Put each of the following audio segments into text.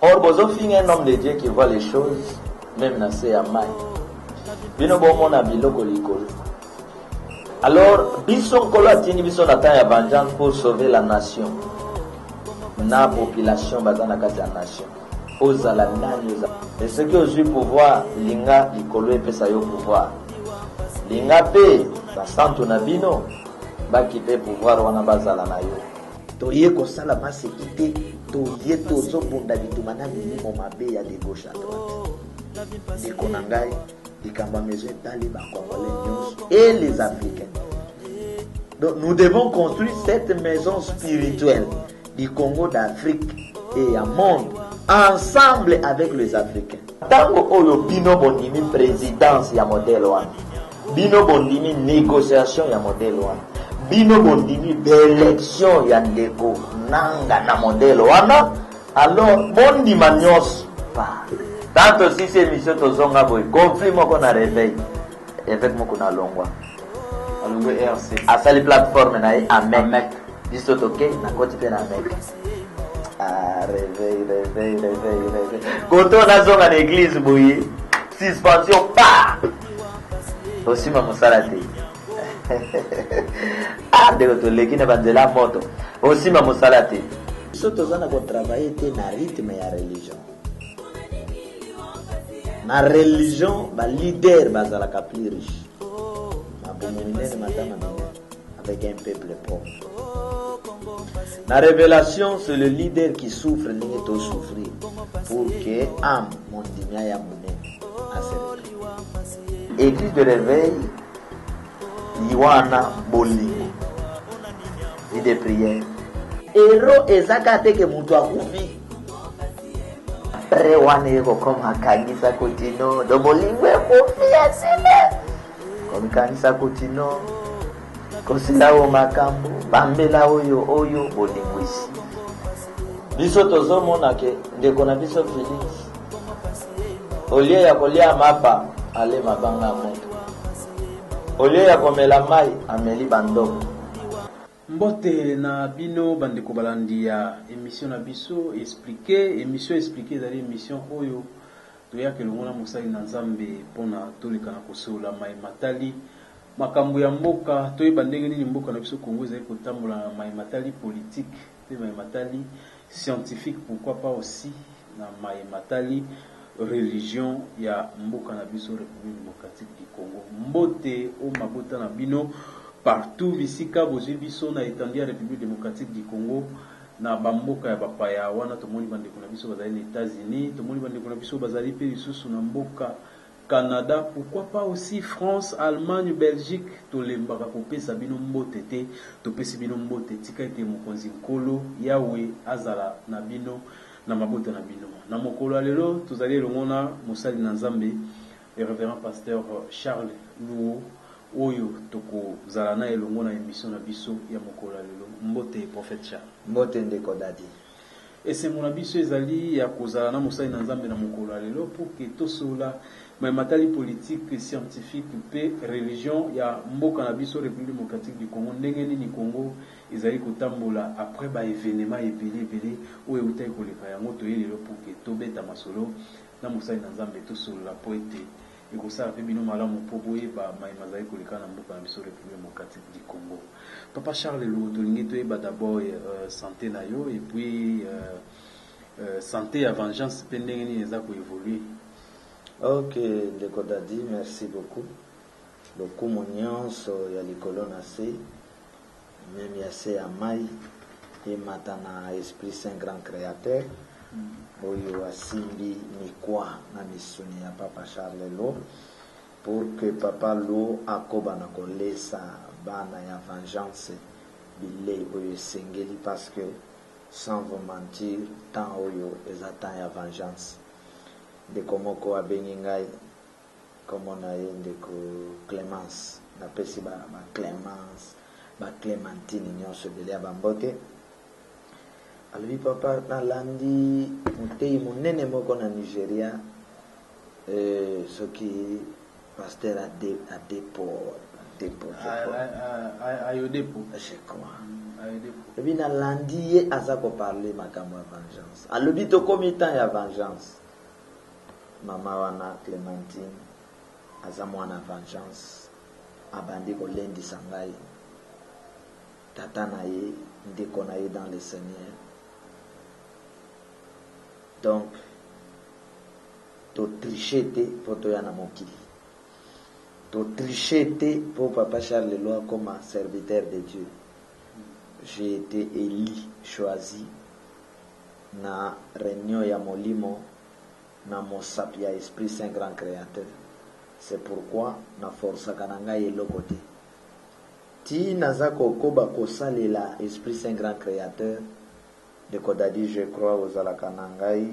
Or, Bozofing est un homme de Dieu qui voit les choses, même dans ses amai. Bino bon na biloko likolo. Alors, bison kolo atini bison atteint la vengeance pour sauver la nation. Na population bazana kati ya nation. Ozala nani oza. Et ce que j'ai pouvoir, linga likolo epesa yo pouvoir. Linga pe, basanto na bino, baki pe pouvoir wana bazala na yo. Toye kosala masekite, toye tozo bunda bitumana minimo mabe ya de gauche à droite. De konangai, ikamba maison tali ba Congolais et les Africains. Donc nous devons construire cette maison spirituelle du Congo d'Afrique et un monde ensemble avec les Africains. Tango oyo bino bondimi présidence ya modèle wana. Bino bondimi négociation ya modèle wana. Bino bondimi d'élection ya ndeko nanga na modèle wana. Alors bondi manios pa. Tanto si c'est mission tozonga boy conflit moko na réveil avec moko na longwa. Alongo RC. Asali plateforme na Amek. Disto toke na koti pe na Amek. Ah, réveil. Quand on a zonga l'église boy, suspension pa. Aussi ma mosalate. Ah, de to leki na bandela moto. Aussi ma mosalate. Soto zana ko travailler te na rythme ya religion. Na religion ba leader bazala ka plus riche. Avec un peuple pauvre. La révélation, c'est le leader qui souffre, il doit souffrir pour que âme mondimia ya mouné à se Église de réveil, Iwana Bolingo, dit des prières. Héros ezakate ke mutu akufi. Après wane ko koma kanisa kotino, do Bolingo akufi aseme. Comme kanisa kotino. Kosila makambo bambela oyo bolingwisi biso tozomona ke ndeko na biso Félix olie ya kolia mapa ale mabanga moto olie ya komela mai ameli bandoko. Mbote na bino bandeko balandi ya émission na biso émission expliquer dans émission oyo toyake longona mosali na Nzambe pona toleka na kosola mai matali makambo ya mboka toyeba ndenge nini mboka na biso Congo ezali kotambola na mai matali politique pe mai matali scientifique, pourquoi pas aussi na mai matali religion ya mboka na biso République démocratique du Congo. Mbote o mabota na bino partout bisika bozwi biso na étendue ya République démocratique du Congo na bamboka ya bapaya wana tomoni bandeko na biso bazali na États-Unis, tomoni bandeko na biso bazali pe lisusu na mboka Canada, pourquoi pas aussi France, Allemagne, Belgique, tolembaka kopesa bino mbote te, topesi bino mbote tika ete mokonzi nkolo Yahweh azala na bino na mabota na bino. Na mokolo lelo tozali elongona mosali na Nzambe le révérend pasteur Charles Luo oyo toko zala na elongona émission na biso ya mokolo lelo. Mbote prophète Charles. Mbote ndeko dadi. Et c'est mon abiso ezali ya kozala na mosali na Nzambe na mokolo lelo pour que tosola mais matali politique, scientifique, pe religion ya mboka na biso République démocratique du Congo ndenge nini Congo ezali kotambola après ba événement ebele oyo utai koleka yango toyelelo pour que tobeta masolo na mosali na Nzambe tosolola po ete ekosala pe bino malamu po boyeba mai mazali koleka na mboka na biso République démocratique du Congo. Papa Charles Lo tolingi toyeba d'abord santé na yo et puis santé à vengeance pe ndenge nini eza ko évoluer. Ok, ndeko dadi, merci beaucoup. Beaucoup monyonso ya likolo na se, même ya se ya mai, et matana Esprit Saint Grand Créateur, oyo asimbi mikwa na misuni ya Papa Charles Lo, pour que Papa Lo akoba na kolesa bana ya vengeance bile oyo sengeli, parce que sans vous mentir, tant oyo ezata ya vengeance. De komoko abengi ngai comme na ye ndeko Clémence na pesi ba Clémence ba Clémentine nyonso bele ya bambote alobi papa nalandi motei monene moko na Nigeria soki pasteur a depo ayo depo je crois Et puis na landi aza ko parler makambo ya vengeance. Alobi to komitan ya vengeance. Mama wana Clémentine aza mwana vengeance. Abandi ko lendi sangai. Tata na ye ndeko na ye dans le Seigneur. Donc to tricher te pour to yana mokili. To tricher te pour Papa Charles Leloir comme un serviteur de Dieu. J'ai été élu, choisi na réunion ya molimo na mosap ya Esprit Saint Grand Créateur. C'est pourquoi na force kananga yelo côté. Ti nazako koba kosalela Esprit Saint Grand Créateur de kodadi je crois aux alakanangai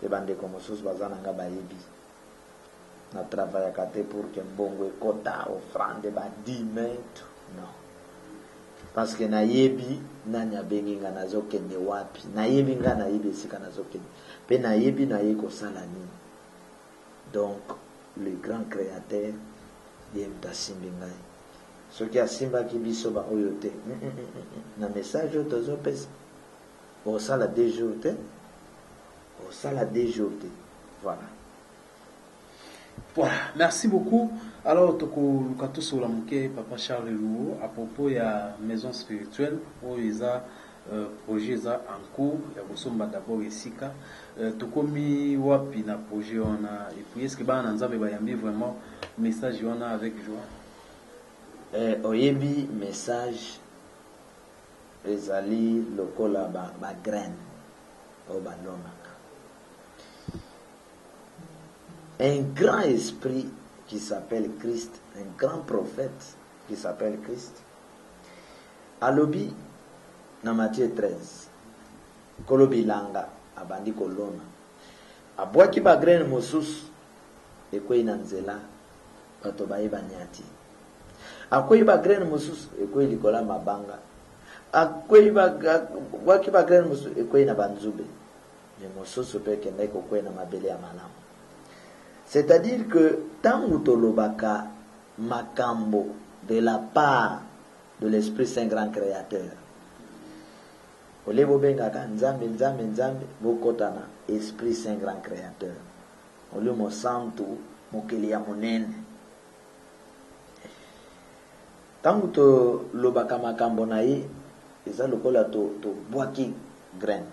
de bande comme sos bazananga bayebi. Na travail kate pour que mbongo kota offrande ba 10 mètres. Non. Parce que na yebi nani abengi nga nazokende wapi. Na yebi nga na yebi sika nazokende. Pe na yebi na ye kosala nini. Donc le grand créateur yemta simbi ngai. Ce qui a simba ki biso ba oyote. Na message tozo pesa. Au sala des jours te. Au sala des jours te. Voilà. Voilà, merci beaucoup. Alors, toko lukato sola muke Papa Charles Luo à propos ya maison spirituelle où ils a projet za en cours ya kusomba d'abord esika toko mi wapi na projet wana et puis est-ce que ba nzambe ba yambi vraiment message wana avec joie. Oyebi message ezali lokola ba graine o ba lona. Un grand esprit qui s'appelle Christ, un grand prophète qui s'appelle Christ. Alobi, na Matthieu 13, kolobi langa, abandi kolona. Abwaki ba graine mosus, ekwe inanzela, bato baye banyati. Akwe ba graine mosus, ekwe likola mabanga. Akwe waki ba graine mosus, ekwe na banzube. Mais mosus peke ndeko kwe na mabele ya malamu. C'est-à-dire que tant utolobaka makambo de la part de l'Esprit Saint Grand Créateur, olebo bengaka nzambe bokotana Esprit Saint Grand Créateur. Ole mo santu mokeli ya monene. Tant utolobaka makambo na ye, eza lokola to bwaki graine.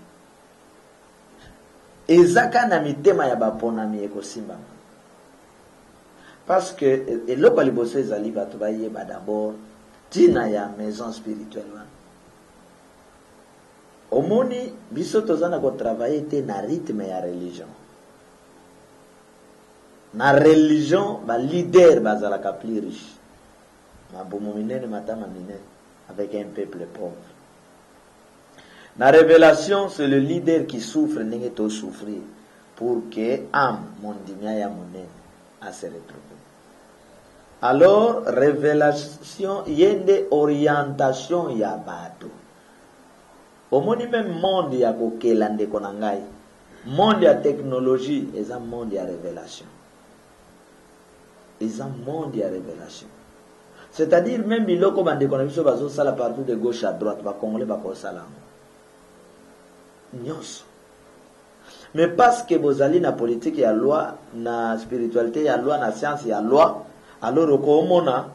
Ezaka na mitema ya baponami ekosimba. Parce que et le liboso ezali bato bayeba d'abord tina ya maison spirituelle wana. Omoni biso tozana ko travailler te na rythme ya religion. Na religion ba leader bazalaka plus riche. Mabomo minene matama minene avec un peuple pauvre. Na révélation c'est le leader qui souffre ndenge to souffrir pour que âme mondimia ya monene à se retrouver. Alors, révélation, yende orientation ya bato. Omoni même monde ya kokela ndeko na ngai. Monde ya technologie, eza monde ya révélation. Eza monde ya révélation. C'est-à-dire même biloko bandeko na biso bazo sala partout de gauche à droite, ba congolais ba ko sala. Nyonso. Mais parce que bozali na politique ya loi, na spiritualité ya loi, na science ya loi, alors au mona,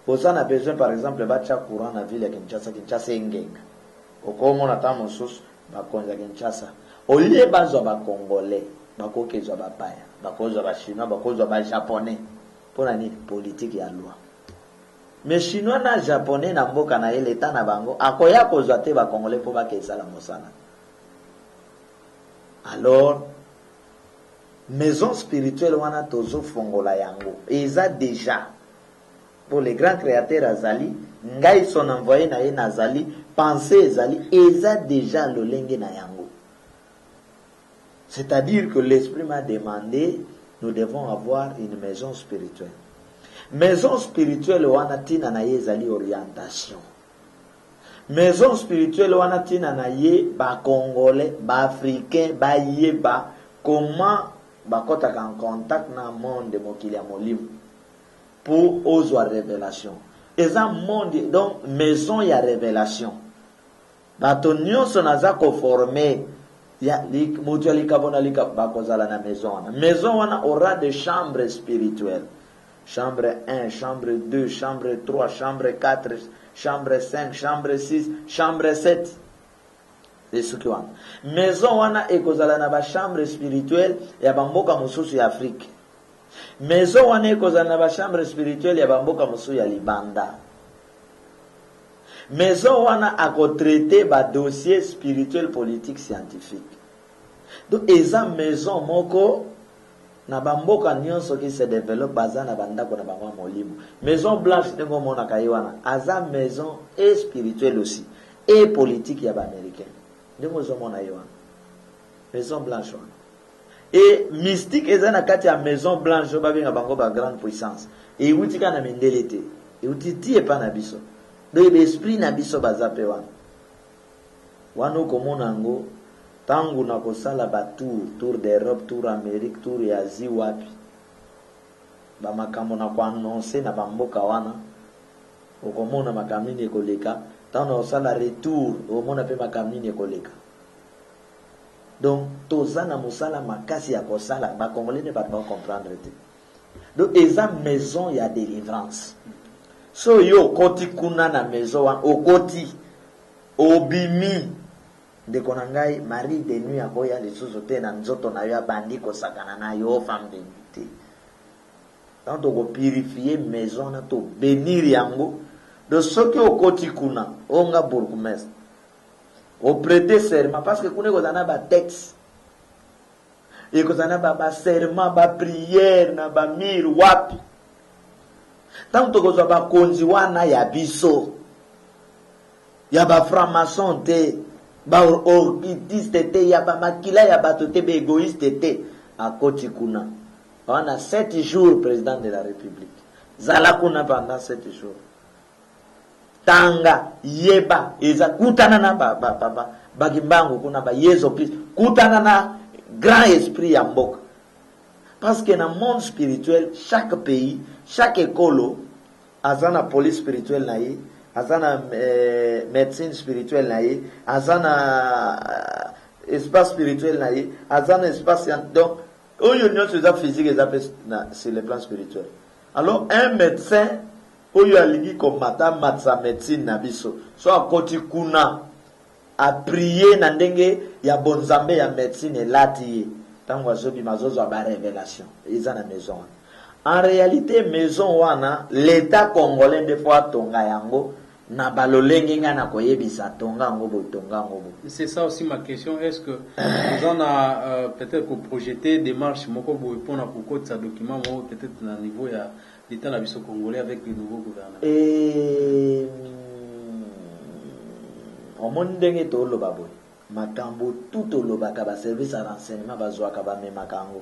on a besoin par exemple de courant na ville ya Kinshasa engenga. Au mona tamo sos ba konza Kinshasa. Au lieu bazo ba congolais, ba kokezwa ba paya, ba kozwa ba chinois, ba kozwa ba japonais. Pour la politique ya loi. Mais chinois na japonais na mboka na ele ta na bango, akoya kozwa te ba congolais po ba kesala mosala. Alors maison spirituelle wana tozo fongola yango eza déjà pour les grands créateurs azali ngai son envoyé na ye nazali pensée ezali eza déjà lolenge na yango. C'est-à-dire que l'esprit m'a demandé nous devons avoir une maison spirituelle. Maison spirituelle wana tina na ye ezali orientation. Maison spirituelle wana tina na ye ba congolais ba africain ba yeba comment bakota en contact na monde mokili ya molimo pour ozwa révélation. Eza monde donc maison ya révélation. bato nyonso naza conformé ya mutu alikabona lika bakozala na maison wana. Maison wana aura des chambres spirituelles. Chambre 1, chambre 2, chambre 3, chambre 4, chambre 5, chambre 6, chambre 7. C'est ce qui wana. Maison wana ekozala na ba chambre spirituelle ya bamboka mosusu ya Afrique. Maison wana ekozala na ba chambre spirituelle ya bamboka mosusu ya Libanda. Maison wana ako traiter ba dossier spirituel, politique, scientifique. Donc eza maison moko na bamboka nyonso qui se développe baza na bandako na bango molimo. Maison Blanche tengo mona kaiwana aza maison et spirituelle aussi et politique ya ba américain. Ndemo zo mona yoana. Maison Blanche wana. Et mystique eza na kati ya Maison Blanche ba benga bango ba grande puissance. Et utika na mendelete. Et utiti e pa na biso. Donc l'esprit na biso baza pe wana. Wano komona ngo tangu na kosala ba tour d'Europe, tour Amérique, tour ya Asie wapi. Ba makambo na kwa annoncer na bamboka wana. Okomona makamini ekoleka, tangu na kosala retour, okomona pe makamini ekoleka. Donc toza na musala makasi ya kosala, ba congolais ne ba comprendre te. Donc eza maison ya délivrance. So yo koti kuna na maison wana, okoti obimi de konangai mari de nuit akoya lisusu te na nzoto na yo bandi kosakana na yo femme de nuit. Donc to purifier maison na to bénir yango. De soki okoti kuna onga bourgmestre o prêter serment parce que kuna kozana ba texte et kozana ba serment ba prière na ba mir wapi. Tant to kozwa ba konzi wana ya biso ya ba franc-maçon te ba orchidiste te ya ba makila ya bato te be égoïste te akoti kuna. On a 7 jours président de la République. Zala kuna pendant 7 jours. Tanga yeba eza kutana na bagimbangu kuna ba Yesu Christ kutana na grand esprit ya mboka. Parce que dans le monde spirituel, chaque pays, chaque école azana police spirituelle naïe, azana médecine spirituelle naïe, azana espace spirituel naïe, azana espace donc oyo se za physique et sur le plan spirituel. Alors un médecin oyo aligi komata matsa médecine na biso so akoti kuna a prier na ndenge ya bonzambe ya médecine elati tango azobi mazozo ba révélation eza na maison. En réalité maison wana l'état congolais des fois tonga yango na balolenge nga na koyebisa tonga ngo botonga ngo. C'est ça aussi ma question, est-ce que nous en a peut-être projeté des marches moko bo répondre pour côté sa document peut-être na niveau ya l'état na biso congolais avec le nouveau gouvernement. Et on mondenge to lo baboy makambo tout lo baka ba service à renseignement bazwa ka ba memakango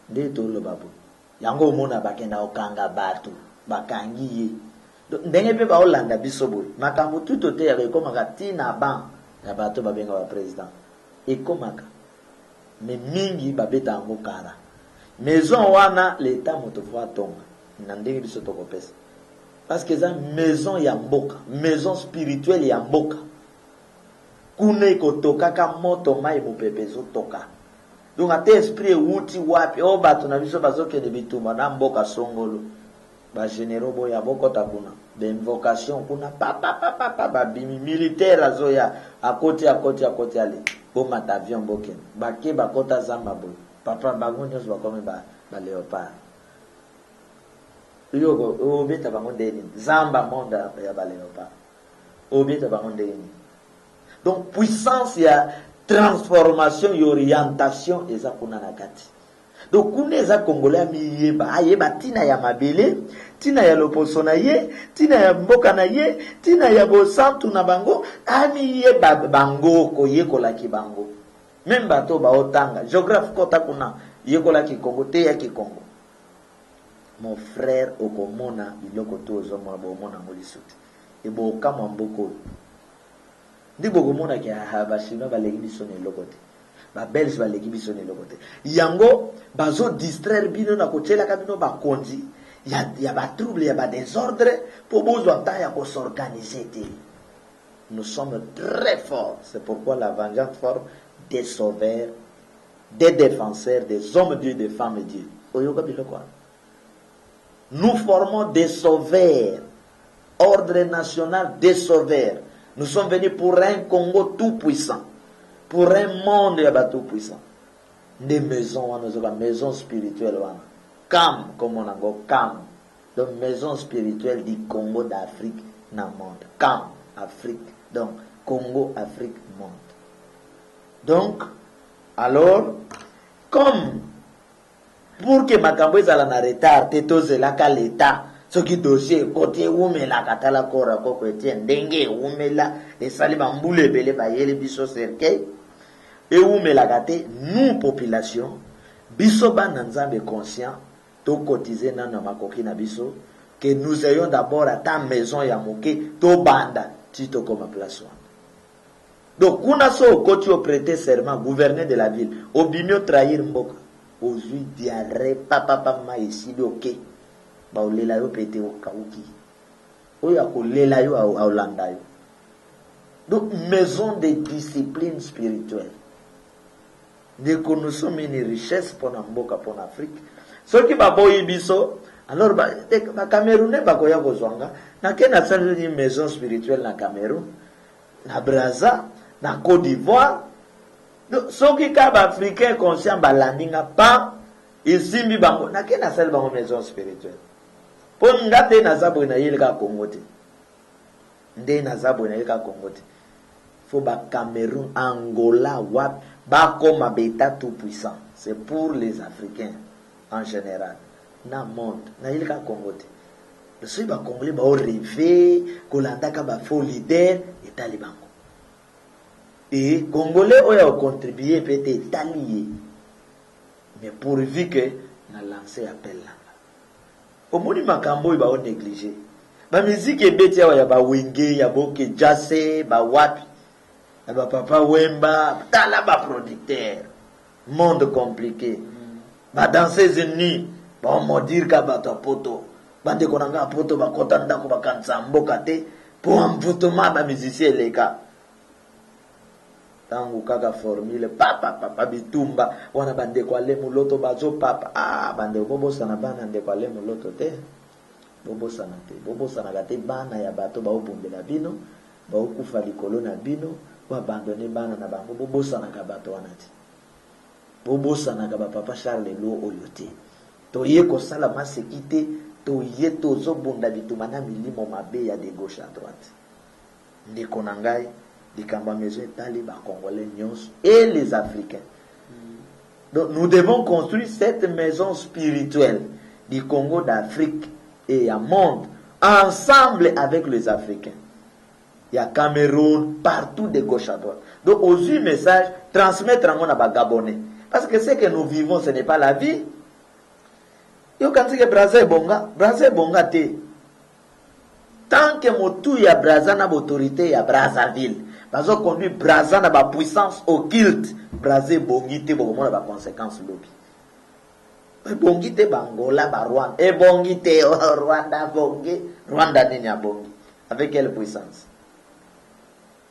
nde to lo baboy yango mona bakenda okanga bato bakangi ye ndenge pe ba olanda biso boy makambo tout te ya ekomaka tina ban ya bato babenga ba président ekomaka mais mingi babeta ngo kara maison wana l'état moto fois tonga na ndenge biso to kopesa parce que ça maison ya mboka maison spirituelle ya mboka kune kotoka ka moto mai mopepezo toka donc ate esprit wuti wapi o bato na biso bazoke de bituma na mboka songolo ba généraux boya bokota kuna be invocation kuna papa ba bimi militaire azoya akoti ali boma d'avion boken bake bakota zamba boy papa bango nyos bakome ba léopard yoko obeta bango ndeni zamba monda ya ba léopard obeta bango ndeni. Donc puissance ya transformation et orientation eza kuna na kati. Donc kuna eza congolais miyeba ayeba tina ya mabele, tina ya loposo na ye, tina ya mboka na ye, tina ya bosantu na bango, amiyeba bango ko yekola ki bango. Même bato ba otanga, géographe kota kuna yekola ki Congo te ya ki Congo. Mon frère okomona biloko to ozomona bo mona molisuti. E bo kama mboko. Ndi bokomona ki ba chinois ba legi biso ne lokote. Ba belge ba legi biso ne lokote. Yango bazo distraire bino na kotela ka bino ba konzi. Ya ba trouble ya ba désordre pour bozwa ta ya ko s'organiser te. nous sommes très forts. C'est pourquoi la vengeance forme des sauveurs, des défenseurs, des hommes de Dieu, des femmes de Dieu. Nous formons des sauveurs, ordre national des sauveurs. Nous sommes venus pour un Congo tout puissant, pour un monde tout puissant. Des maisons, maisons spirituelles, Cam, comme on a dit, Cam, donc maison spirituelle du Congo d'Afrique dans le monde. Cam, Afrique, donc Congo, Afrique, monde. Donc, alors, comme pour que makambo ezala na retard te tozelaka l'État soki dossier ekoti ewumelaka tala kora koko etie ndenge ewumela esali bambula ebele bayeli biso cercueil ewumelaka te nous population biso bana nzambe conscient tokotize nano makoki na biso que nous ayons d'abord ata maison ya moke tobanda ti tokoma place wana. Donc kuna so okoti oprêter serment gouverneur de la ville obimi trahir mboka ozwi diarrhée papa maïsili ok baolela yo pete okauki oyo akolela yo aolanda yo. Donc maison de discipline spirituelle ndeko nous sommes une richesse pour mboka pour Afrique soki baboyi biso alors ba Camerounais bakoya kozwanga na kena sala une maison spirituelle na Cameroun na Brazza na Côte d'Ivoire. Soki ka ba africain conscient balandinga pa isimbi bango na kena sala bango maison spirituelle po ngate na zabo na yeleka Congo te nde na zabo na yeleka Congo te faut ba Cameroun Angola wap ba comme beta tout puissant. C'est pour les Africains en général na monde na yeleka Congo te le soi ba congolais ba rêver kolanda ka ba faux leader et talibango et congolais oya contribuer peut-être talier mais pourvu que na lancer appel là au moni makambo ba o négliger ba musique ebeti ya ba wenge ya boke jase ba wapi ba papa wemba tala ba producteur monde compliqué ba danser unis ba mo dire ka ba poto bande konanga poto ba kota ndako ba kanza mboka te pour amvutuma ba musicien leka tangu kaka formule papa bitumba wana bande kwa le muloto bazo papa bande bobo sana bana nde kwa le muloto te bobo sana gate bana ya bato ba obumbela bino ba okufa likolo na bino ba abandonner bana na bango bobo sana ka bato wana ti bobo sana ka ba papa Charles lo oyote to ye ko sala masekite to ye to zo bunda bituma na milimo mabe ya de gauche à droite ndeko na ngai likamba maison etali ba congolais nyons et les africains. Donc nous devons construire cette maison spirituelle du Congo d'Afrique et à monde ensemble avec les Africains. Il y a Cameroun partout de gauche à droite. Donc aujourd'hui message transmettre en à Gabonais parce que ce que nous vivons ce n'est pas la vie. Yo kanti ke Brazza bonga te tant que motu ya Brazza na autorité ya Brazzaville bazo conduit Brazza na ba puissance occulte Brazza bongi te bo mona ba conséquences lobi bongi te Bangola ba Rwanda et bongi te Rwanda bongi Rwanda nini ya bongi avec quelle puissance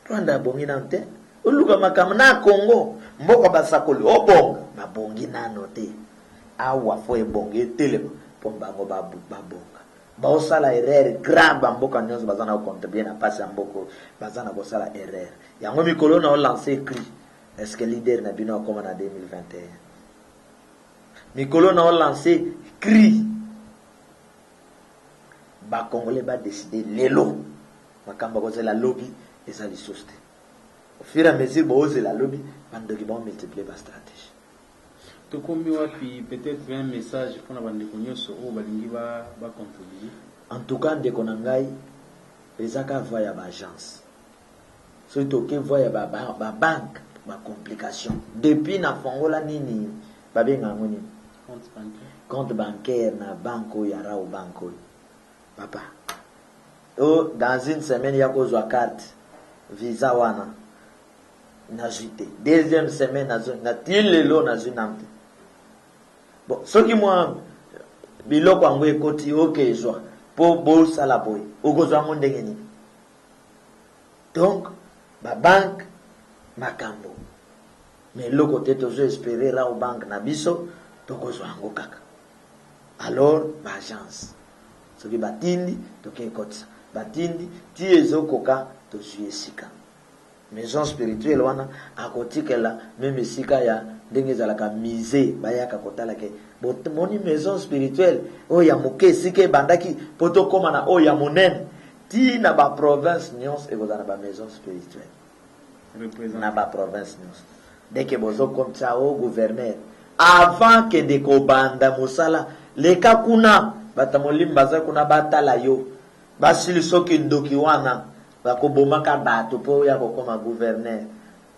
Rwanda bongi nante uluka makamna Congo mboka basakoli obonga ba bongi nano te awa fo ebongi telema po bango ba bonga ba osala erreur grave mboka nyonso bazana contribuer na passe ya mboko bazana kosala erreur yango mikolo na lancer cri est-ce que leader na bino comme en 2021 mikolo na lancer cri ba congolais ba décider lelo makamba ko la lobby et ça les soste au fur et à mesure bo la lobby bando ki ba multiplier ba stratégie tokomi wapi peut-être un message pour na bandeko nyonso o balingi ba contribuer. En tout cas ndeko na ngai ezaka voya ba agence so toke voya ba banque ba complication depuis na fongola nini babenga ngoni compte bancaire na banko ya rao banko papa dans une semaine ya kozwa carte visa wana na jité deuxième semaine na tilelo na zinamte bon soki moi biloko yango ekoti okezwa po bosala boye okozwa ngo ndenge nini Donc ba banque makambo mais le côté toujours espérer ra au banque na biso tokozwa yango kaka. Alors ba agence soki batindi tokekotisa batindi ti ezokoka tozwi esika maison spirituelle wana akotikela même esika ya ndenge ezalaka musée bayaka kotala ke moni maison spirituelle oyo ya moke esika ebandaki po tokóma na oyo ya monene ti na baprovince nyonso ekozala na bamaison spirituelle na baprovince nyonso ndeke bozokomisa o gouverneur avant kende kobanda mosala leka kuna bata molimo baza kuna batala yo basili soki ndoki wana bakobomaka bato po ya kokoma gouverneur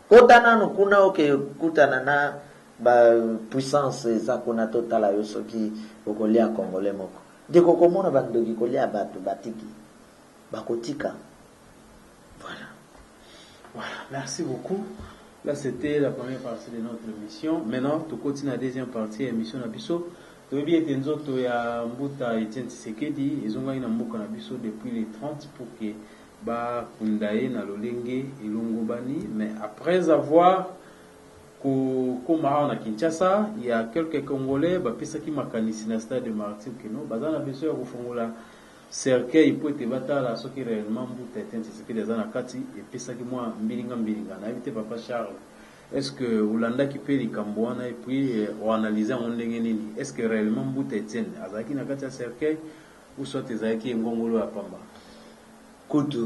kota nanu kuna oke kutana na ba puissance eza kuna totala yo soki okolia congolais moko ndeko komona bandoki kolia bato batiki bakotika. Voilà, merci beaucoup. Là, c'était la première partie de notre émission. Maintenant, tu continues la deuxième partie de l'émission Nabiso. Tu as bien été nzoto ya Mbuta Etienne Tshisekedi. Ils ont gagné na mboka Nabiso depuis les 30 pour que ba kundaye na lolenge elongobani. Mais après avoir Komara na Kinshasa, il y a quelques Congolais ba pesa ki makanisi na stade de Martyr Keno. Bazana biso ya kufongola cercueil pour te batala ce qui réellement Mbuta Etienne Tshisekedi za na kati et pesa ki moi mbilinga na éviter papa Charles. Est-ce que Oulanda qui peut les Cambouana et puis on analyse en nini? Est-ce que réellement Mbuta Etienne azaki na kati ya cercueil ou soit ezaki ngongolo à Pamba? Écoute,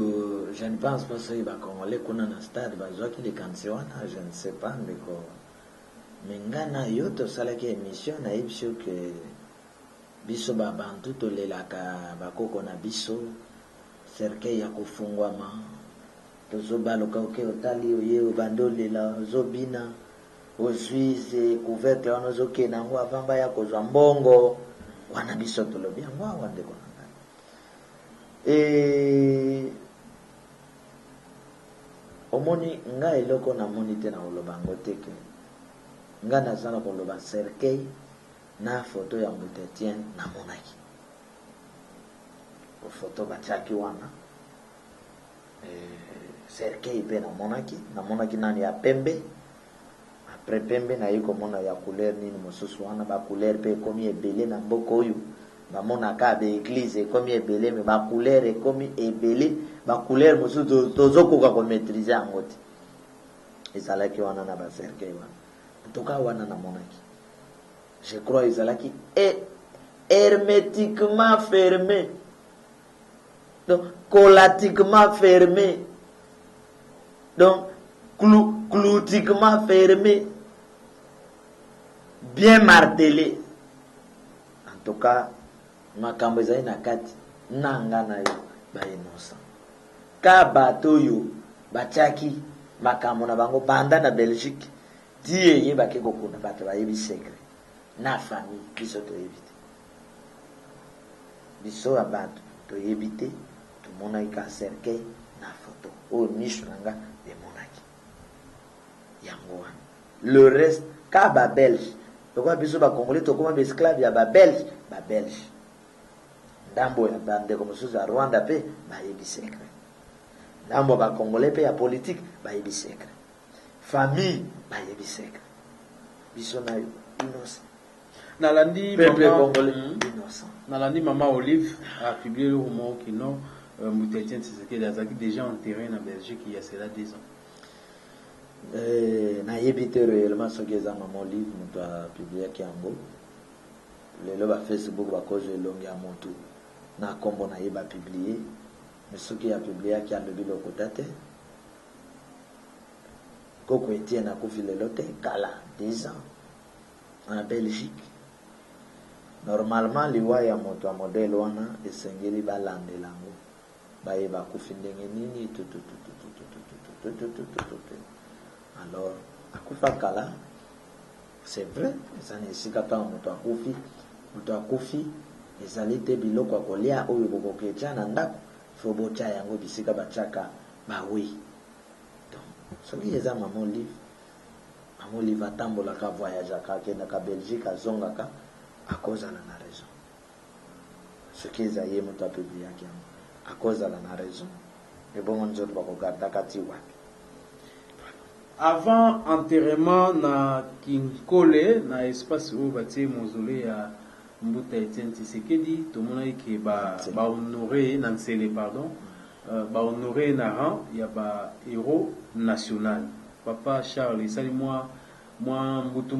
je ne pense pas que les Congolais qu'on a dans le stade, les Kansiwana, je ne sais pas, mais mais ngana yoto salaki émission na ibisho que biso babantu tolelaka bakoko na biso cercueil ya kofungwama tozobaloka oke otali oye obandolela ozobina ozwi couvercle wana ozokenda yango avant baya kozwa mbongo wana biso tolobi yango awa ndeko na ngai omoni nga eloko namoni te na koloba yango te ke nga naza na koloba cercueil na foto ya Mbuta Etienne namonaki foto batiaki wana cercueil mpe namonaki nani ya pembe après pembe naye komona ya couleur nini mosusu wana bacouleur mpe ekomi ebele na mboka oyo bamonaka baeglise ekomi ebele me bacouleur ekomi ebele bacouleur mosusu tozokoka komaîtriser yango te ezalaki wana na bacercueil wana ntoka wana namonaki je crois ezalaki hermétiquement fermé donc collatiquement fermé donc cloutiquement fermé bien martelé en tout cas makambo ezali na kati nanga na yo bainosa ka bato yo batiaki makambo na bango banda na Belgique die yebaki kokuna bato bayebi secret na famille biso toyebi te biso ya bato toyebi te tomonaki ka cercueil na foto oyo miso na nga emonaki yango wana le reste ka babelge lokola biso bacongolais tokoma baesclave ya babelge ndambo ya bandeko mosusu ya Rwanda mpe bayebi secret ndambo ya bacongolais mpe ya politique bayebi secret famille bayebi secret biso na yo innocent Nalandi peuple maman, congolais innocent. Nalandi maman Olive a publié le roman qui non Mbuta Etienne Tshisekedi azaki déjà enterré en Belgique il y a cela 10 ans. Nayebi te réellement soki eza maman Olive moto apubliaki yango lelo bafacebook bakozo elongi ya motu na nkombo na ye bapiblie mais soki apubliaki alobi lokota te koko Etienne akufi lelo te kala 10 ans en Belgique. Normalement liwa ya moto ya modele wana esengeli balandela yango bayeba akufi ndenge nini alors akufa kala c'est vrai ezali esika kaka moto akufi ezali te biloko ya kolia oyo bokoketia na ndako fo botya yango bisika batiaka bawi donc soki eza mama Olive atambolaka voyageaka akendaka Belgique azongaka akozala na raison soki eza ye moto apubliaki yango akozala na raison et bon nzoto bakogarda kati wapi. Avant enterrement na Kinkole na espace où batie mausolée ya Mbuta Etienne Tshisekedi tomona ke ba honoré na Nsele pardon ba honoré na rang ya ba héros national. Papa Charles sali moi mbutu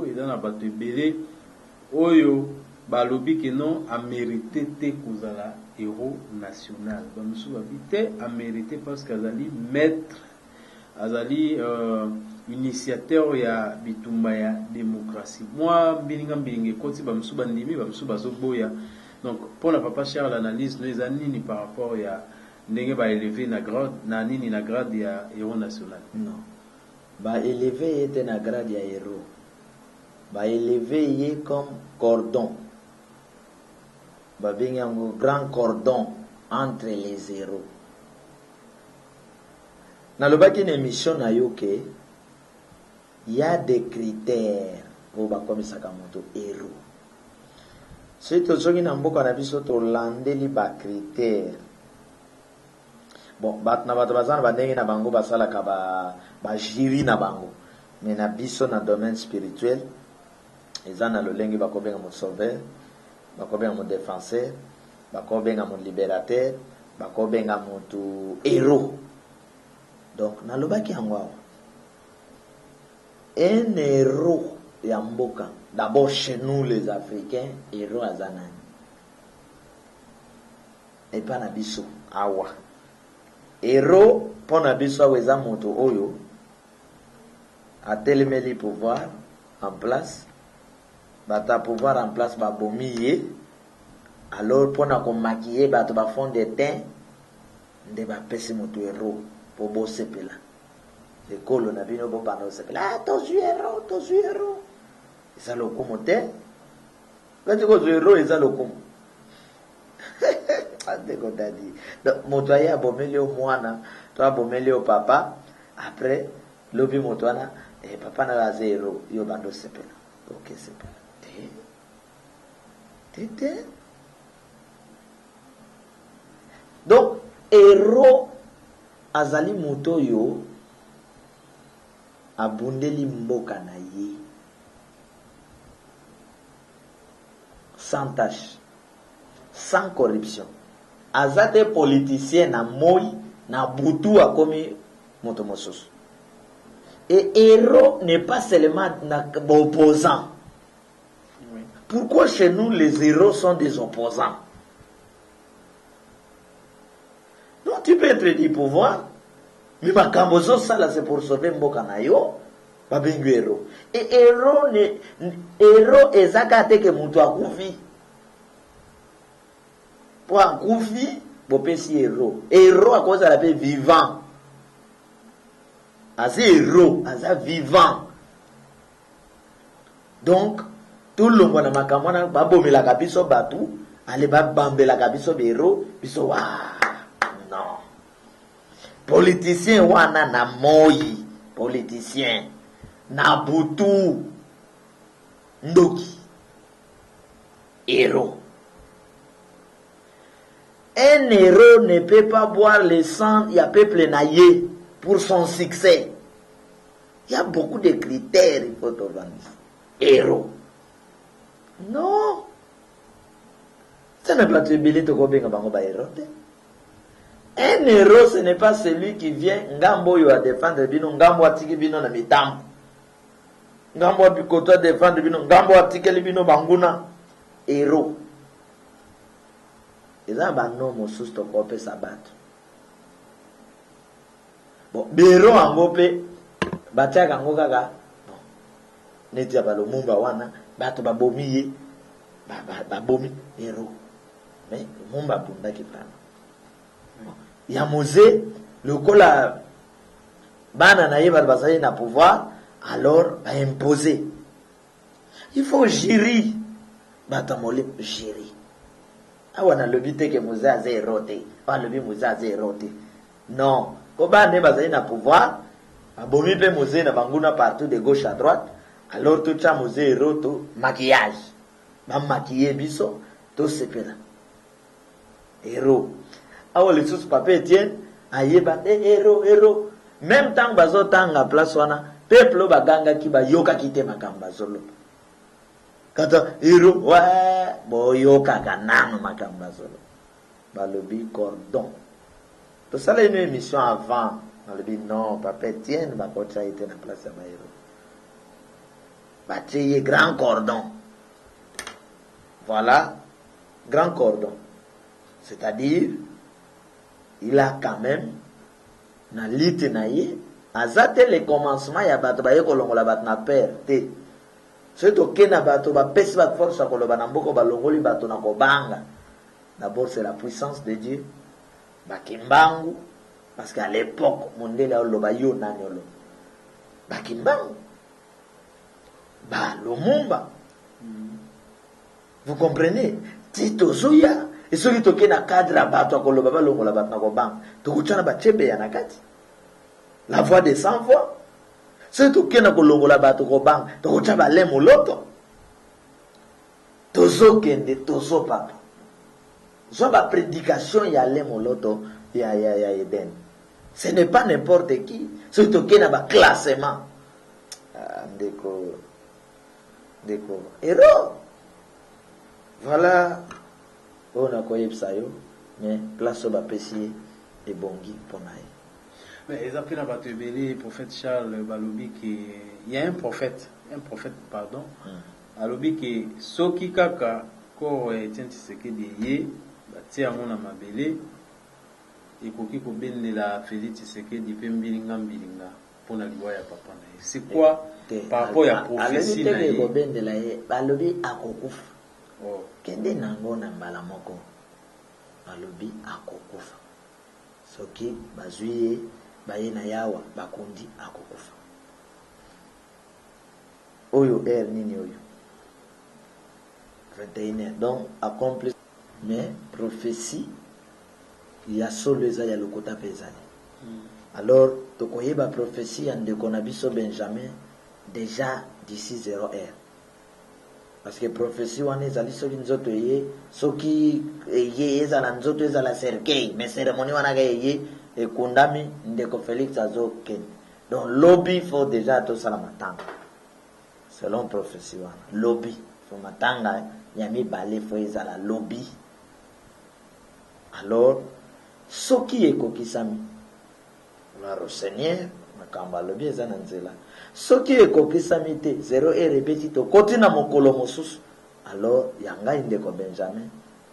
et dans la bato ebele oyo balobi ke non a mérité te kozala héros national. Ba musu babite a mérité parce qu'azali maître azali initiateur ya bitumba ya démocratie. Moi bilinga koti ba musu bandimi ba musu bazoboya. Donc pour la Papa Charles l'analyse nous anini par rapport ya ndenge ba élever na grade na nini na grade ya héros national. Non. Ba élevé était na grade ya héros. Ba élevé yé comme cordon. Ba bengi un grand cordon entre les héros. Na lobaki une émission na yoke il y a des critères pour ba komisaka moto héros. Si to zongi na mboka na biso to landeli ba critères. Bon, bat na bato bazana bandenge na bango basalaka ba jury na bango. Mais na biso na domaine spirituel, eza na lolengi bakobenga mo sauveur, bakobenga mo défenseur, bakobenga mo libérateur, bakobenga mo héros. Donc na lobaki yango awa. Un héros ya mboka, d'abord chez nous les Africains, héros azanani. Et pas na biso awa. Héros pona biso weza moto oyo atelemeli pouvoir en place bata pouvoir en place ba bomiye alors pona ko maquiller bato ba fond de teint nde ba pesi moto héros po bo sepela ekolo na bino bo bando sepela to héros ça le komote quand tu go héros ça le komo donc moto aye abomeli o mwana to abomeli o papa après lobi moto wana papa na la zero yo bando sepela ok sepela te donc héros azali moto yo abundeli mboka na ye sans tâche sans corruption. Azate politicien na moi na butu akomi moto mosusu. Et héros n'est pas seulement na opposant. Oui. Pourquoi chez nous les héros sont des opposants? Non, tu peux être du pouvoir, mais ma kambozo ça là c'est pour sauver mboka na yo, ba bengu héros. Et héros ezakate ke mutu akufi. Pour un koufi, pour pési héros. Héros à cause de la paix vivant. As héros, as vivant. Donc, tout le monde a makamana, babome la kabiso batu, allez babambe la kabiso héros, biso wa. Non. Politicien wana na moi, politicien na butu ndoki. Héros. Un héros ne peut pas boire le sang, il y a peuple naïe pour son succès. Il y a beaucoup de critères, il faut organiser. Héros. Non. Ça n'est pas te billet de combien de héros. Un héros, ce n'est pas celui qui vient, ngambo yo a défendre bino, ngambo atiki bino na mitam. Ngambo bikoto a défendre bino, ngambo atiki bino banguna. Héros. Et là, bah non, mon sous to kopé sabat. Bon, biro angopé, batia kango kaka. Bon, neti ba lo mumba wana, bato ba bomiye, ba bomi héros. Mais mumba bunda ki prana. Ya Mosé, le kola bana na yeba basali na pouvoir, alors ba imposer. Il faut gérer. Bata mole gérer. Awana lobi te ke Mosé a zéro te. Pas lobi Mosé a zéro te. Non. Koba ne bazali na pouvoir, abomi pe Mosé na banguna partout de gauche à droite. Alors tout ça Mosé héros to maquillage. Ba maquiller biso to sepela. Héros. Awa le sous papa Etienne ayeba héros même tant bazo tanga place wana peuple baganga ki bayoka kite makamba zolo kata héros ouais boyoka kanano makamba zolo balobi cordon to sala une émission avant balobi non papa Etienne bakota était na place ya héros batiye grand cordon. Voilà, grand cordon. C'est-à-dire, il a quand même, na lite na ye, azate le commencement ya bato ba yeko longola bato na père, te. C'est ok na bato ba pesi ba force ya koloba na mboko ba longoli bato na kobanga. D'abord, c'est la puissance de Dieu. Ba kimbangu, parce qu'à l'époque, mondele oloba yo nani olo. Ba kimbangu. Ba Lumumba. Vous comprenez? Tito Zoya. Et ceux qui toquent na cadre à bateau, à koloba longo la bateau na kobang. Tokuchana ba chebe ya nakati. La voix des sans voix. Ceux qui toquent na kolongo la bateau kobang. Tokuchana ba lemo loto. Tozo kende, tozo papa. Zo ba prédication ya lemo loto ya Eden. Ce n'est pas n'importe qui. Ceux qui toquent na ba classement. Déco. Héros. Voilà. On a quoi yo, mais place au bapessier et bongi pour naï. Mais ils appellent à Batebele, prophète Charles Balobi qui il y a un prophète pardon. Alobi qui soki kaka ko Etienne Tshisekedi ye batia mona mabele et koki ko benela Félix Tshisekedi pe mbilinga pour na liwa ya papa naï. C'est quoi par rapport à prophétie naï? Ko benela ye balobi akokufa. Kende nango na mbala moko balobi akokufa soki bazwiye baye na yawa bakundi akokufa oyo nini oyo 21 donc accompli mais prophétie ya solo eza ya lokota pezali alors tokoyeba prophétie ya ndeko na biso Benjamin déjà d'ici 0 heure. Parce que prophétie wana ezali soki nzoto ye soki ye ezala nzoto ezala cercueil mais cérémonie wana ga ye ekundami ndeko Félix azoken donc lobby faut déjà to sala matanga selon prophétie wana lobby faut matanga ya mibale faut ezala lobby alors soki ekokisami la Seigneur makamba lobby ezana nzela soki ekokisami te 0 heure ebeti to koti na mokolo mosusu alors yanga ndeko Benjamin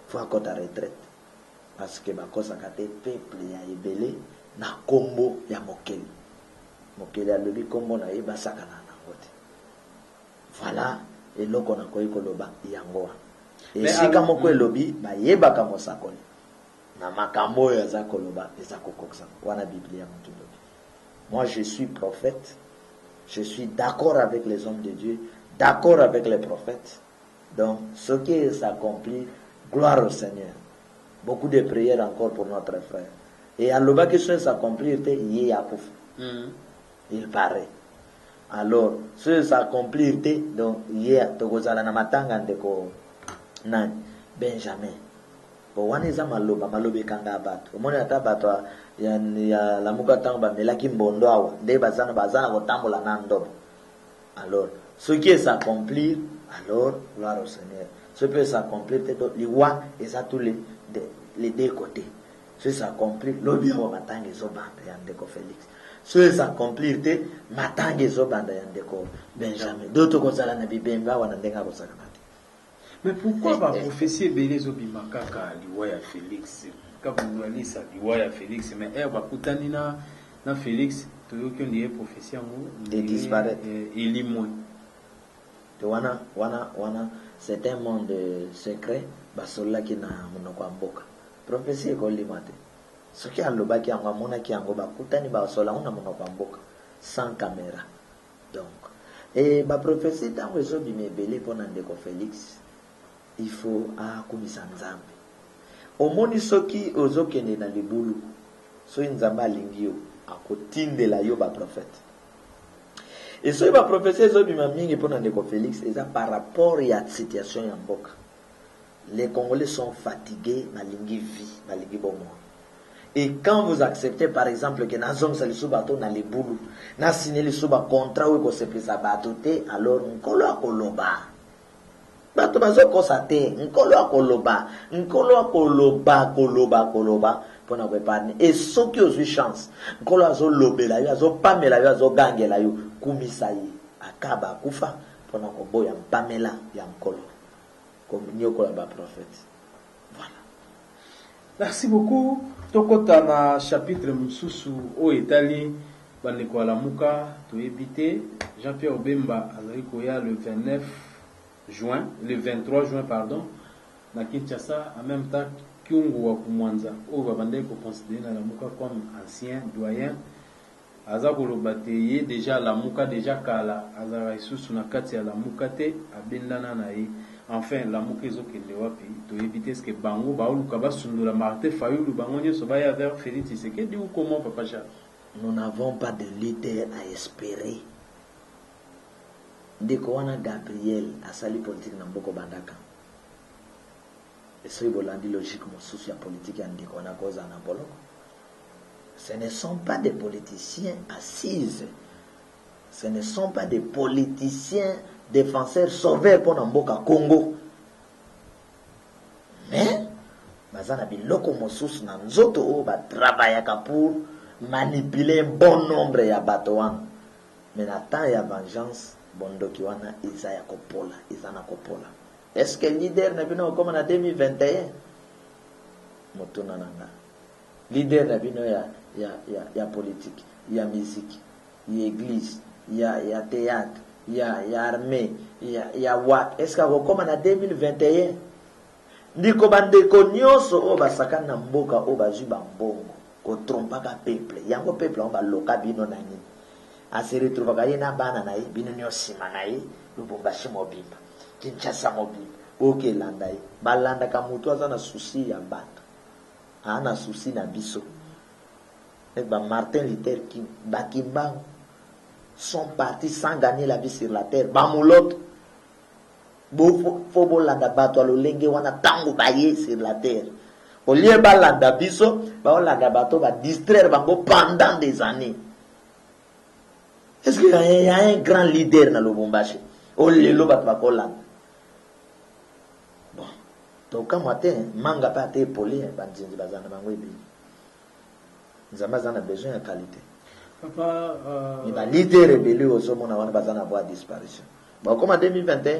faut akota retraite parce que bakosaka te peuple ya ebele na kombo ya mokeli alobi kombo na ye basaka na nango te voilà eloko na koyi koloba yango esika moko elobi bayebaka mosakoli na makambo oyo aza koloba eza kokokisa wana biblia motu lobi. Moi je suis prophète. Je suis d'accord avec les hommes de Dieu, d'accord avec les prophètes. Donc, ce qui s'accomplit, gloire au Seigneur. Beaucoup de prières encore pour notre frère. Et à l'oba que ce s'accomplit, il y a il paraît. Alors, ce s'accomplit, donc, il y a Togozala Namatanga ndeko nani Benjamin. Bon, waniza maloba kanga bato. Omoni ata bato ya la muka tango ba melaki mbondo awa nde bazana kotambola na ndobo. Alors, ce qui s'accomplir, alors gloire au Seigneur. Ce qui peut s'accomplir, liwa eza tous les deux côtés. Ce qui s'accomplir, lobi wa matanga ezobanda ya ndeko Félix. Ce qui s'accomplir te matanga ezobanda ya ndeko Benjamin. D'autres kozala na bibemba wana ndenga kozala. Mais pourquoi va prophétie Belezo Bimakaka Liwaya Félix? Quand vous allez ça Liwaya Félix, mais elle va coûter na Félix, tu veux qu'on ait prophétie en vous et disparaître. Il est moins. Wana, c'est un monde secret. Basola qui na monoko mboka. Prophétie ko limate. Ce qui a le baki anga mona ki ango ba kutani basola ona monoko mboka sans caméra. Donc, et ba prophétie tango ezo bimebele pona ndeko Félix. Il faut akumisa nzambe omoni soki ozokende na libulu so nzambe alingi yo akotindela yo ba prophète et so ba prophétie ezobima mingi mpona ndeko Félix eza par rapport ya situation ya mboka. Les Congolais sont fatigués balingi vie balingi bomoi Et quand vous acceptez, par exemple, que Nazong c'est le sous-bateau dans les boulots, n'a signé le sous-contrat où il se peut sa bateau, alors nkolo akoloba. Bato bazo kosate, nkolo akoloba, koloba, pour na préparer. Et ceux qui ont eu chance, nkolo azo lobela yo, azo pamela yo, azo gangela yo, kumisa yi, akaba kufa, pour na koboya pamela ya nkolo. Comme nyoko la ba prophète. Voilà. Merci beaucoup. Tokota na chapitre mususu o etali bandeko ya lamuka toyebite Jean-Pierre Obemba azali koya le 29 juin, le 23 juin pardon, na Kinshasa en même temps Kyungu wa Kumwanza o babandeko ko considérer na lamuka comme ancien doyen aza koloba te ye déjà lamuka déjà kala azara isusu na kati ya lamuka te abendana na ye. Enfin, la moukezo qui est wapi, to éviter ce que bango baoluka basundula Martin Fayulu bango nyoso baya vers Félix Tshisekedi ou comment papa Charles? Nous n'avons pas de leader à espérer. Ndeko wana Gabriel asali politique na mboko bandaka. Eso ibolandi logique mosusu ya politique ya ndeko wana koza na boloko. Ce ne sont pas des politiciens assises. Ce ne sont pas des politiciens défenseurs sauveurs pour Namboka Congo. Mais, bazana biloko mosusu na nzoto o ba travaillaka pour manipuler un bon nombre ya bato wana. Mais na temps ya vengeance, bondoki wana iza ya kopola, iza na kopola. Est-ce que leader na bino comme en 2021? Motuna nanga. Leader na bino ya politique, ya musique, ya église, ya théâtre, ya armée, ya wat. Est-ce que comme en 2021? Ndiko bandeko nyonso o basaka na mboka o bazwi bambongo ko trompaka peuple. Yango peuple on ba loka bino na nini. Se retrouvaka ye na bana na ye bino nyosima na ye Lubumbashi mobimba. Kinshasa mobimba. Ok landa ye. Balanda ka mutu aza na souci ya bato. Ana souci na biso. Et Martin Luther King Bakimba sont partis sans gagner la vie sur la terre. Bamulot Faut landa bato alolenge wana tango baye sur la terre. Au lieu balanda biso, landa bato ba distraire bango pendant des années. Est-ce qu'il y a un grand leader dans Lubumbashi? Au lieu de bato landa. Bon, donc quand matin manga pas été poli, banzinzi bazana bango ebi. Nous avons besoin de qualité. Papa, il va leader rebelle aux hommes, on a besoin d'avoir disparition. Bon, comme en 2021,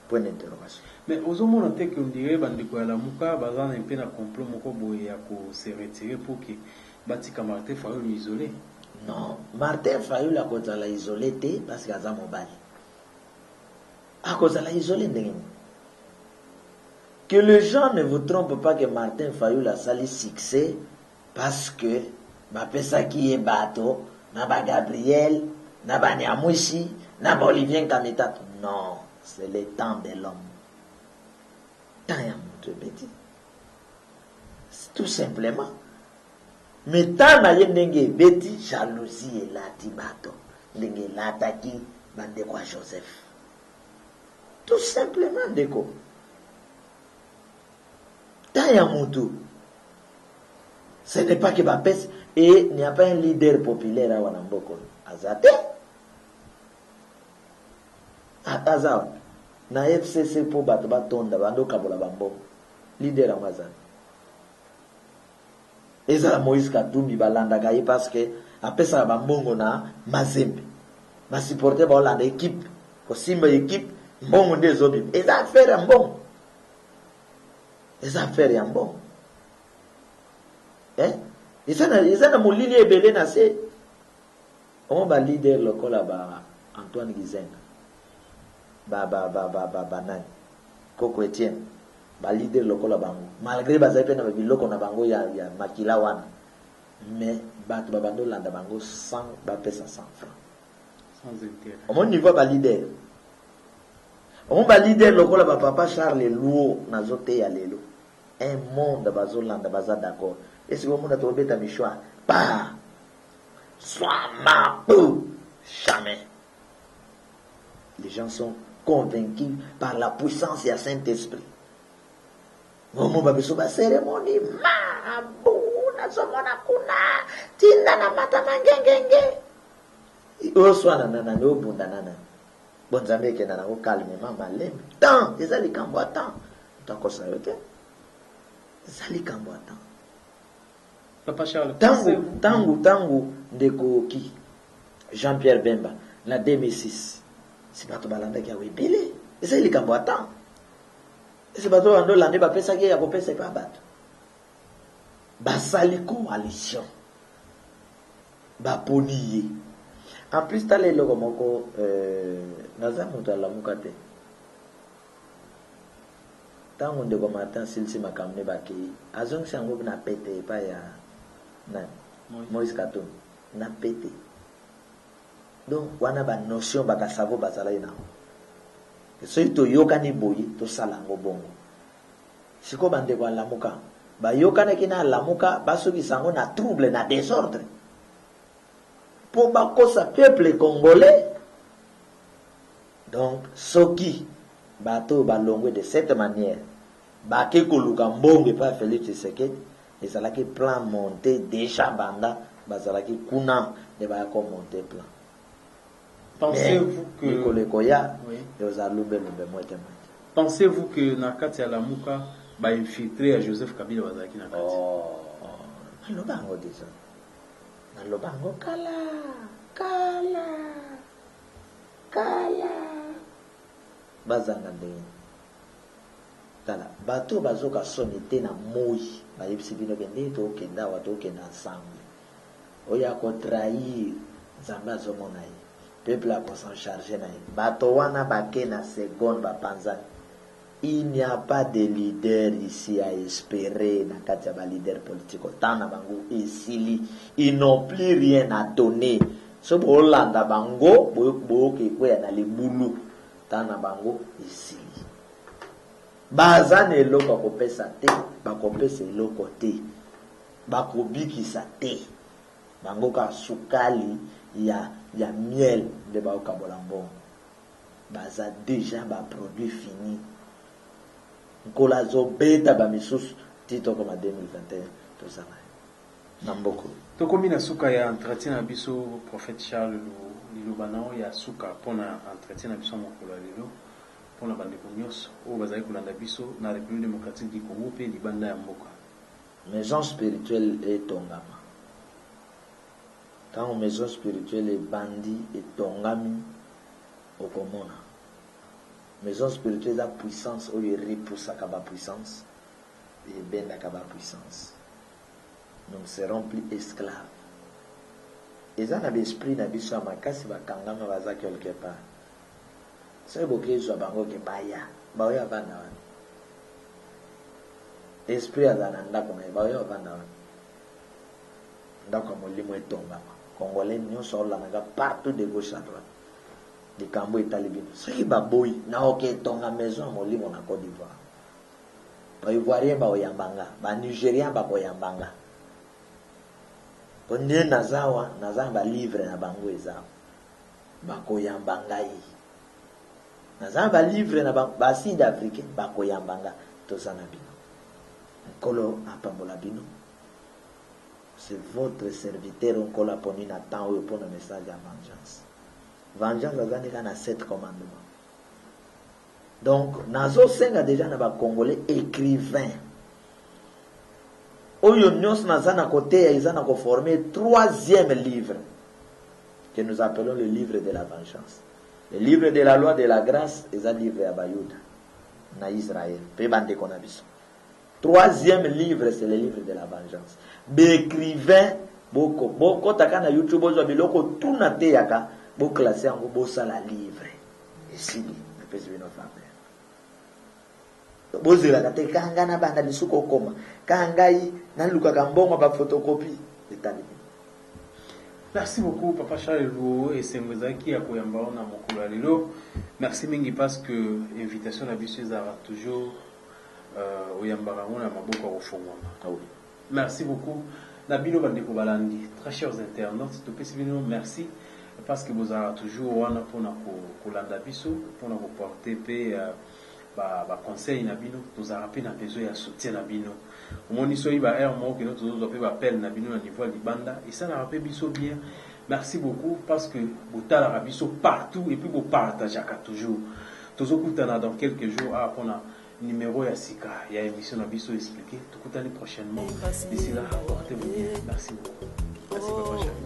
point d'interrogation. Mais aux hommes, on a dit qu'on dirait bandiko ya lamuka bazana un peu na complot moko boye ya ko se retirer pour que Batika Martin Fayulu isolé. Non, Martin Fayulu a cause la isolé parce qu'il a un mobile. À cause de la isolé ndenge. Que les gens ne vous trompent pas que Martin Fayulu a sali succès parce que ma pesa qui est bateau, na ba Gabriel, na ba Nyamwishi, na ba Olivier Kamita. Non, c'est le temps de l'homme. Tant y'a mon petit. Tout simplement. Mais tant na yendenge beti jalousie et la tibato. Ndenge la taki bande kwa Joseph. Tout simplement déco. Tant y'a mon tout. Ce n'est pas que Bapes et il n'y a pas un leader populaire à Wanamboko. Azate. Azawa. Na FCC pour battre batonda bando kabola bambo. Leader à Wazan. Et ça Moïse Katumbi balanda gaye parce que après ça bambongo na mazembe. Ma supporter ba Hollande équipe. Ko simba équipe mbongo des obi. Et ça faire un bon. Et ça faire un bon. Ils ont mon ligne ebele na se on va leader lokola ba Antoine Gizenga ba nani Koko Etienne ba leader lokola bango malgré bazape na biloko na bango ya makila wana mais bato ba bando landa bango 100 ba pesa 100 francs Sans intérêt. au mon niveau ba leader on va leader lokola ba papa Charles Luo na zote ya lelo un monde bazolanda baza d'accord. Est-ce que vous avez trouvé ta michoua? Pas. Sois ma peau. Jamais. Les gens sont convaincus par la puissance du Saint-Esprit. ngomo babiso ba ceremony mabu nazomona kuna tinda na mata mangengenge oswana nana nobunda nana bonzambe ke nana ko calme mama leme tant ezali kambo tant takosa yote ezali kambo tant Papa Charles, tangu ndeko ki Jean-Pierre Bemba na 2006 si bato balandaki awe ebele ezali kambo tant esi bato bando lande bapesaki ya kopesa epa bato basali coalition baponi ye en plus tala eloko moko naza moto alamuka te ntango ndeko Martin silisi makambo ne bakei azongisi yango na pete epai ya Moïse Katumbi na pete donc wana banotion bakasavo bazalaki nango soki toyokani boye tosala yango bongo siko bandeko alamuka bayokanaki na alamuka basokisa yango na trouble na désordre mpo bakosa peuple congolais. Donc soki bato balongwe de cette manière bake koluka mbonge pa Félix Tshisekedi ezalaki plan monté déjà banda bazalaki kuna de ba ko monter plan. Pensez-vous que na kati ya lamuka ba infiltré à Joseph Kabila bazalaki na kati? Nalobango déjà. Nalobango kala. Bazanga ndenge. Tala bato bazoka sonité na moi bayebisi bino kende to kenda wato kenda ensemble. Oya ko trahir Nzambe azomona ye. Peuple a s'en charger na ye. Bato wana bake na seconde bapanzani. Il n'y a pas de leader ici à espérer na kati ya ba leader politique tana bango esili. Ils n'ont plus rien à donner. So bolanda bango boyoke kwea na libulu tana bango esili. Bazane eloko kopesa te, bakopesa eloko te. Bakobikisa te. Bango ka sukali ya miel de baoka bolambo. Baza déjà ba produit fini. Nkola zo beta ba misusu tito comme 2021 tout ça. Namboko. Tokomi na suka ya entretien na biso prophète Charles Lilobanao ya suka pona entretien na biso mokolo lelo pona bandeko nyonso o bazali kolanda biso na République démocratique du Congo pe libanda ya mboka. Maison spirituelle est tongama. Quand maison spirituelle est bandi et tongami okomona. Maison spirituelle la puissance ou repousse à ba puissance et ben la puissance. Nous serons plus esclaves. Et ça n'a l'esprit n'a biso à makasi bakangama baza quelque part. C'est boké zo bango ke baya. Baya bana wana. Esprit azana ndako na baya bana wana. Ndako molimo etongama. Congolais nyonso la naga partout de gauche à droite. De Cambo et Talibino. Soki baboy na oke tonga maison molimo na Côte d'Ivoire. Ba Ivoirien ba oyambanga, ba Nigérien ba oyambanga. Ponde nazawa ba livre na bango ezao. Ba koyambanga yi. Naza ba livre na ba sud africain ba koyambanga to sana bino. Nkolo apambola bino. C'est votre serviteur Nkola poni na temps ou pour un message à vengeance. Vengeance azandika na 7 commandements. Donc nazo senga déjà na ba congolais écrivain. Oyo nyos naza na côté ya izana ko former 3e livre que nous appelons le livre de la vengeance. Le livre de la loi de la grâce est un livre à Bayuda na Israël. Pe bande konabiso. 3e livre c'est le livre de la vengeance. Bécrivain boko taka na YouTube ozo biloko tuna te yaka bo classer en bo sala livre. Ici le pèse bino famille. Bozela kate kanga na banda lisuko koma. Kangai na luka kambongo ba photocopie etali. Merci beaucoup Papa Charles Luo et Sengozaki ya koyamba na mokolo lelo. Merci mingi parce que invitation na biso ezara toujours oyambara na maboko ko fongoma. Ah oui. Merci beaucoup. Nabino bandeko balandi. Très chers internautes, to pesibino merci parce que vous avez toujours wana pona ko landa biso pona ko porter pe conseil na bino tozala pe na besoin ya soutien na bino omoni soki ba air moko kino tozozwa pe bapele na bino na niveau ya libanda esalaka pe biso bien. Merci beaucoup parce que botalaka biso partout et puis bopartageaka toujours. Tozokutana dans quelques jours pour na numéro ya sika ya émission na biso expliqué. Tokutani prochainement. D'ici là, portez-vous bien. Merci beaucoup. Merci papa Charles.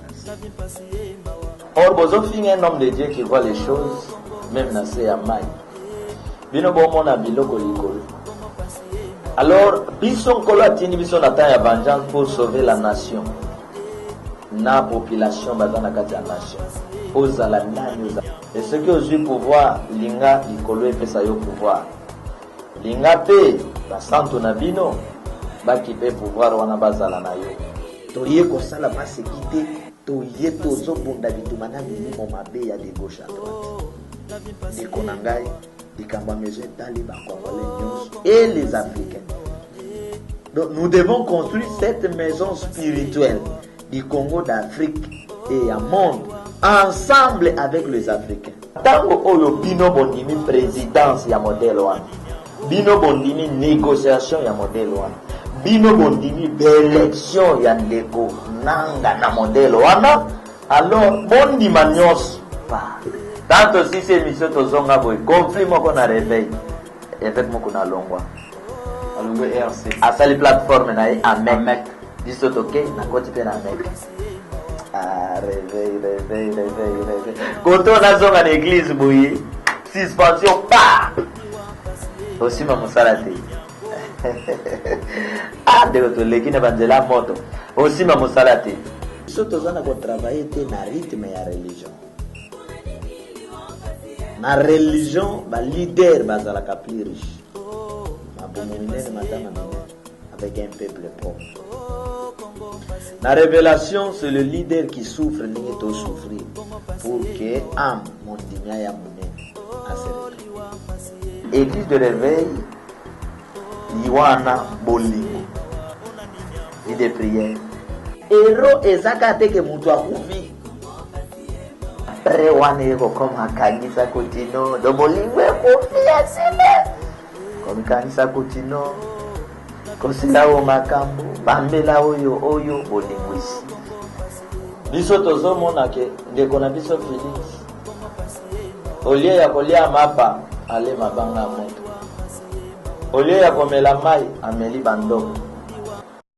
Or bozofing un homme de Dieu qui voit les choses même na se ya mai. Bino bomona biloko likolo. Alors biso nkolo atindi biso na temps ya vengeance pour sauver la nation. Na population bazana kati ya nation. Ozala nani ozala. Et ce que ozui pouvoir linga likolo epesa yo pouvoir. Linga pe basanto na bino baki pe pouvoir wana bazala na yo. Toye kosala masekite toye tozobunda bituma na milimo mabe ya de gauche à droite. Ndeko na ngai likamba maison etali bakongolais nyonso et les Africains. Donc nous devons construire cette maison spirituelle du Congo d'Afrique et à monde ensemble avec les Africains. Tango oyo bino bondimi présidence ya modèle wana. Bino bondimi négociation ya modèle wana. Bino bondimi élection ya ndeko nanga na modèle wana. Alors bondima nyos pa. Tanto si c'est mission tozonga boy conflit moko na réveil. Avec moko na longwa. Alungu RC. Asali plateforme na Amek. Biso toke na koti pe na Amek. Ah, réveil. Quand on a zonga l'église boy, suspension pa. Aussi ma musalate. Ah, de l'autre l'église banzela moto. Aussi ma musalate. Biso tozana ko travailler te na rythme ya religion. Na religion ba leader bazala ka plus riche. Avec un peuple pauvre. La révélation, c'est le leader qui souffre, n'est pas souffrir. Pour que âme mondimia ya monene Église de réveil, Iwana Bolingo. Vie de prière. Ero ezaka te ke mutu akufi. Après wana yeko koma kanisa kutino, do Bolingo ekufi aseme. Comme kanisa kutino. Kosila o makambo bambela oyo bolingwisi biso tozomona ke ndeko na biso Félix olie ya kolia mapa ale mabanga moto olie ya komela mai ameli bandoko